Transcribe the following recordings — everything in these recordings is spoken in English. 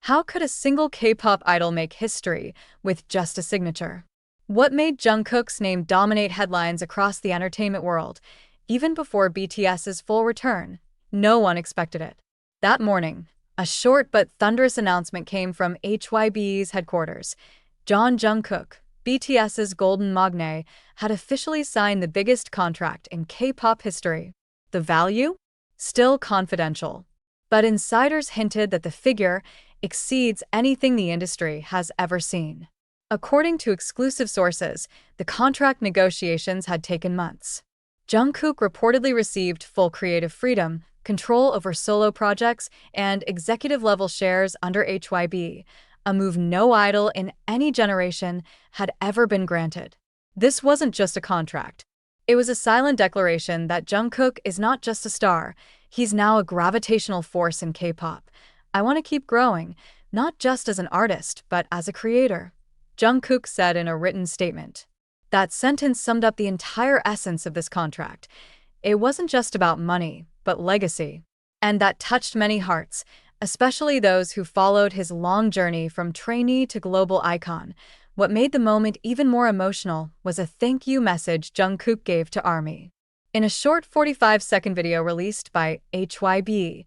How could a single K-pop idol make history with just a signature? What made Jungkook's name dominate headlines across the entertainment world? Even before BTS's full return, no one expected it. That morning, a short but thunderous announcement came from HYBE's headquarters. Jungkook, BTS's golden magne, had officially signed the biggest contract in K-pop history. The value? Still confidential. But insiders hinted that the figure exceeds anything the industry has ever seen. According to exclusive sources, the contract negotiations had taken months. Jungkook reportedly received full creative freedom, control over solo projects, and executive-level shares under HYBE, a move no idol in any generation had ever been granted. This wasn't just a contract. It was a silent declaration that Jungkook is not just a star, he's now a gravitational force in K-pop. I want to keep growing, not just as an artist, but as a creator, Jungkook said in a written statement. That sentence summed up the entire essence of this contract. It wasn't just about money, but legacy. And that touched many hearts, especially those who followed his long journey from trainee to global icon. What made the moment even more emotional was a thank you message Jungkook gave to ARMY. In a short 45-second video released by HYBE,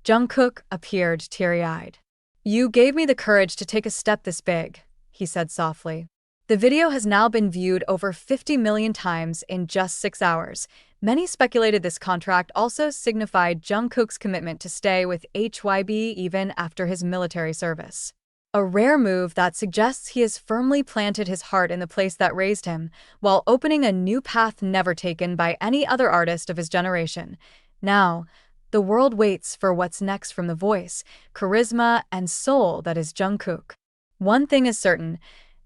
Jungkook appeared teary-eyed. "You gave me the courage to take a step this big," he said softly. The video has now been viewed over 50 million times in just 6 hours. Many speculated this contract also signified Jungkook's commitment to stay with HYBE even after his military service. A rare move that suggests he has firmly planted his heart in the place that raised him, while opening a new path never taken by any other artist of his generation. Now, the world waits for what's next from the voice, charisma, and soul that is Jungkook. One thing is certain,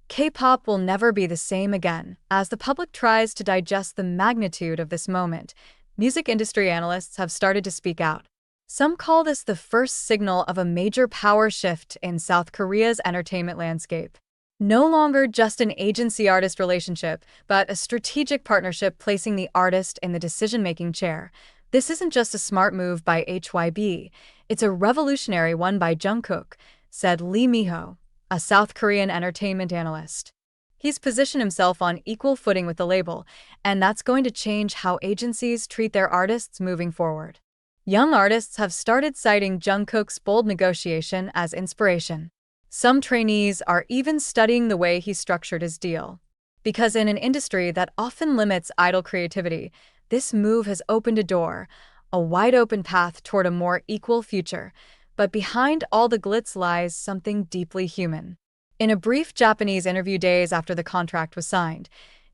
K-pop will never be the same again. As the public tries to digest the magnitude of this moment, music industry analysts have started to speak out. Some call this the first signal of a major power shift in South Korea's entertainment landscape. No longer just an agency-artist relationship, but a strategic partnership placing the artist in the decision-making chair. This isn't just a smart move by HYBE, it's a revolutionary one by Jungkook, said Lee Mi-ho, a South Korean entertainment analyst. He's positioned himself on equal footing with the label, and that's going to change how agencies treat their artists moving forward. Young artists have started citing Jungkook's bold negotiation as inspiration. Some trainees are even studying the way he structured his deal. Because in an industry that often limits idol creativity, this move has opened a door, a wide-open path toward a more equal future. But behind all the glitz lies something deeply human. In a brief Japanese interview days after the contract was signed,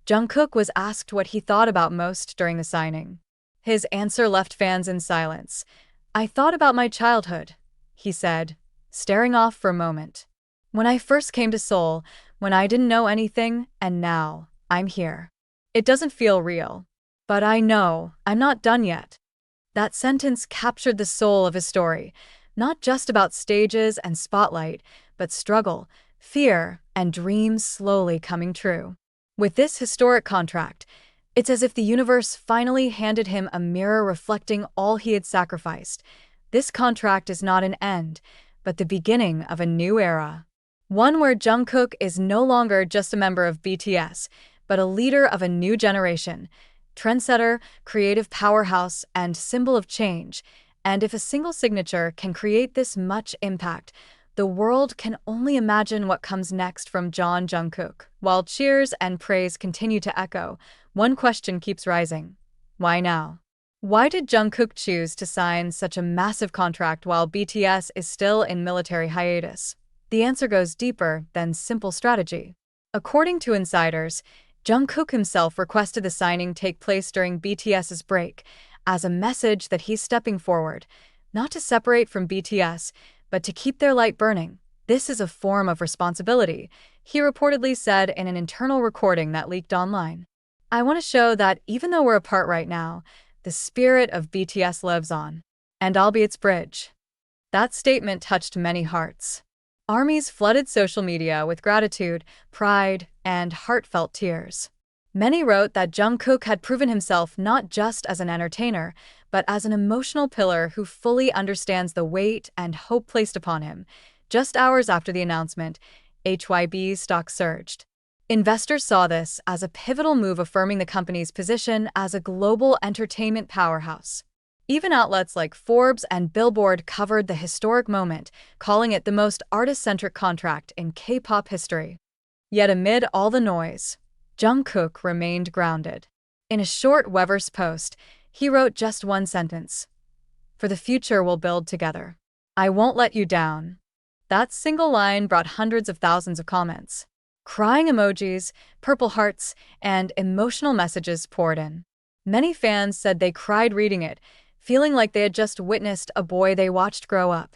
Jungkook was asked what he thought about most during the signing. His answer left fans in silence. "I thought about my childhood," he said, staring off for a moment. "When I first came to Seoul, when I didn't know anything, and now I'm here. It doesn't feel real. But I know I'm not done yet." That sentence captured the soul of his story, not just about stages and spotlight, but struggle, fear, and dreams slowly coming true. With this historic contract, it's as if the universe finally handed him a mirror reflecting all he had sacrificed. This contract is not an end, but the beginning of a new era. One where Jungkook is no longer just a member of BTS, but a leader of a new generation. Trendsetter, creative powerhouse, and symbol of change. And if a single signature can create this much impact, the world can only imagine what comes next from Jungkook. While cheers and praise continue to echo, one question keeps rising. Why now? Why did Jungkook choose to sign such a massive contract while BTS is still in military hiatus? The answer goes deeper than simple strategy. According to insiders, Jungkook himself requested the signing take place during BTS's break, as a message that he's stepping forward, not to separate from BTS, but to keep their light burning. This is a form of responsibility, he reportedly said in an internal recording that leaked online. "I want to show that even though we're apart right now, the spirit of BTS lives on, and I'll be its bridge." That statement touched many hearts. ARMYs flooded social media with gratitude, pride, and heartfelt tears. Many wrote that Jungkook had proven himself not just as an entertainer, but as an emotional pillar who fully understands the weight and hope placed upon him. Just hours after the announcement, HYB's stock surged. Investors saw this as a pivotal move affirming the company's position as a global entertainment powerhouse. Even outlets like Forbes and Billboard covered the historic moment, calling it the most artist-centric contract in K-pop history. Yet amid all the noise, Jungkook remained grounded. In a short Weverse post, he wrote just one sentence: "For the future we'll build together. I won't let you down." That single line brought hundreds of thousands of comments. Crying emojis, purple hearts, and emotional messages poured in. Many fans said they cried reading it, feeling like they had just witnessed a boy they watched grow up,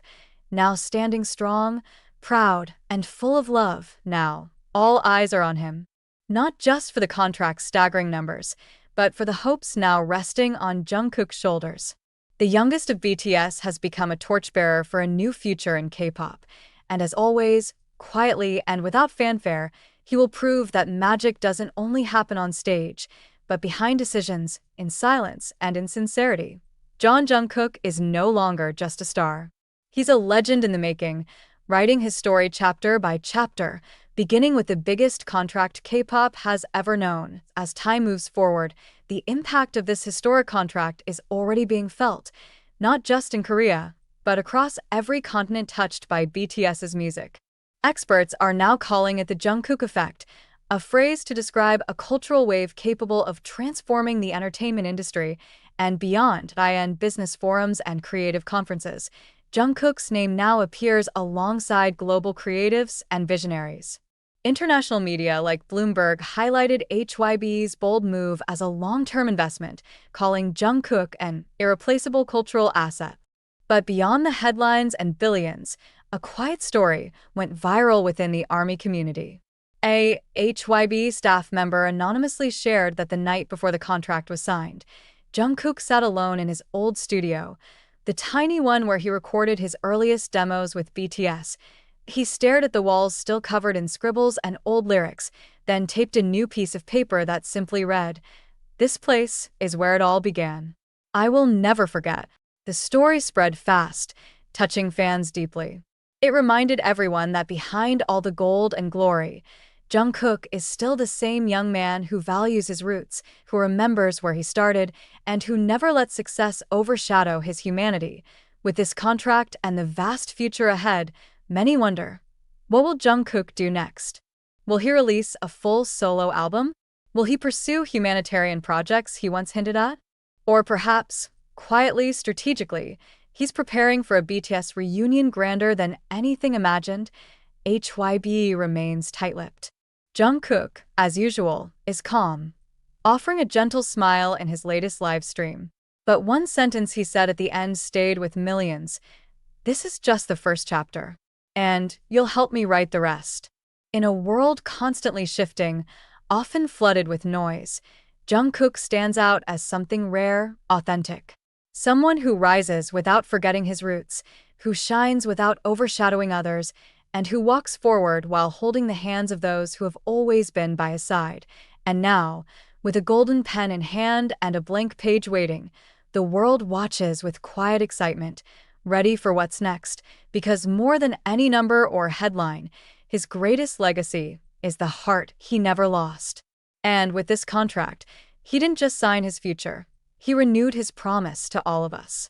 now standing strong, proud, and full of love. Now, all eyes are on him. Not just for the contract's staggering numbers, but for the hopes now resting on Jungkook's shoulders. The youngest of BTS has become a torchbearer for a new future in K-pop, and as always, quietly and without fanfare, he will prove that magic doesn't only happen on stage, but behind decisions, in silence, and in sincerity. Jungkook is no longer just a star. He's a legend in the making, writing his story chapter by chapter, beginning with the biggest contract K-pop has ever known. As time moves forward, the impact of this historic contract is already being felt, not just in Korea, but across every continent touched by BTS's music. Experts are now calling it the Jungkook effect, a phrase to describe a cultural wave capable of transforming the entertainment industry and beyond. In business forums and creative conferences, Jungkook's name now appears alongside global creatives and visionaries. International media like Bloomberg highlighted HYB's bold move as a long-term investment, calling Jungkook an irreplaceable cultural asset. But beyond the headlines and billions, a quiet story went viral within the ARMY community. A HYB staff member anonymously shared that the night before the contract was signed, Jungkook sat alone in his old studio, the tiny one where he recorded his earliest demos with BTS. He stared at the walls still covered in scribbles and old lyrics, then taped a new piece of paper that simply read, "This place is where it all began." I will never forget. The story spread fast, touching fans deeply. It reminded everyone that behind all the gold and glory, Jungkook is still the same young man who values his roots, who remembers where he started, and who never lets success overshadow his humanity. With this contract and the vast future ahead, many wonder, what will Jungkook do next? Will he release a full solo album? Will he pursue humanitarian projects he once hinted at? Or perhaps, quietly, strategically, he's preparing for a BTS reunion grander than anything imagined? HYB remains tight-lipped. Jungkook, as usual, is calm, offering a gentle smile in his latest live stream. But one sentence he said at the end stayed with millions: "This is just the first chapter, and you'll help me write the rest." In a world constantly shifting, often flooded with noise, Jungkook stands out as something rare, authentic. Someone who rises without forgetting his roots, who shines without overshadowing others, and who walks forward while holding the hands of those who have always been by his side. And now, with a golden pen in hand and a blank page waiting, the world watches with quiet excitement, ready for what's next, because more than any number or headline, his greatest legacy is the heart he never lost. And with this contract, he didn't just sign his future, he renewed his promise to all of us.